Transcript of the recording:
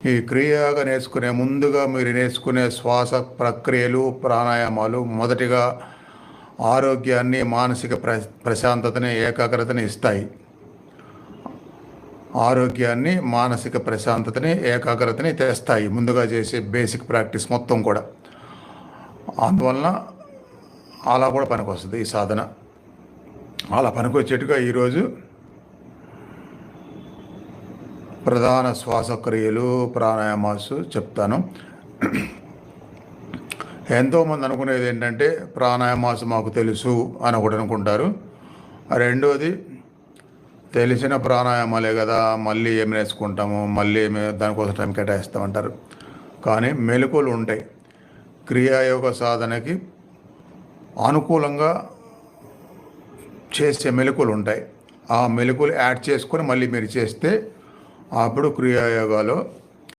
ఈ క్రియగా నేర్చుకునే ముందుగా మీరు నేర్చుకునే శ్వాస ప్రక్రియలు ప్రాణాయామాలు మొదటిగా ఆరోగ్యాన్ని, మానసిక ప్రశాంతతని, ఏకాగ్రతని ఇస్తాయి. ఆరోగ్యాన్ని, మానసిక ప్రశాంతతని, ఏకాగ్రతని తెస్తాయి ముందుగా చేసే బేసిక్ ప్రాక్టీస్ మొత్తం కూడా. అందువలన అలా కూడా పనికొస్తుంది ఈ సాధన. అలా పనికొచ్చేట్టుగా ఈరోజు ప్రధాన శ్వాసక్రియలు, ప్రాణాయామాలు చెప్తాను. ఎంతోమంది అనుకునేది ఏంటంటే ప్రాణాయామాలు మాకు తెలుసు అని ఒకటి అనుకుంటారు. రెండోది, తెలిసిన ప్రాణాయామాలే కదా, మళ్ళీ ఏమి నేర్చుకుంటాము, మళ్ళీ దానికోసం టైం కేటాయిస్తామంటారు. కానీ మెలకువలు ఉంటాయి. క్రియాయోగ సాధనకి అనుకూలంగా చేసే మెలకువలు ఉంటాయి. ఆ మెలకువలు యాడ్ చేసుకొని మళ్ళీ మీరు చేస్తే అప్పుడు క్రియాయోగాలో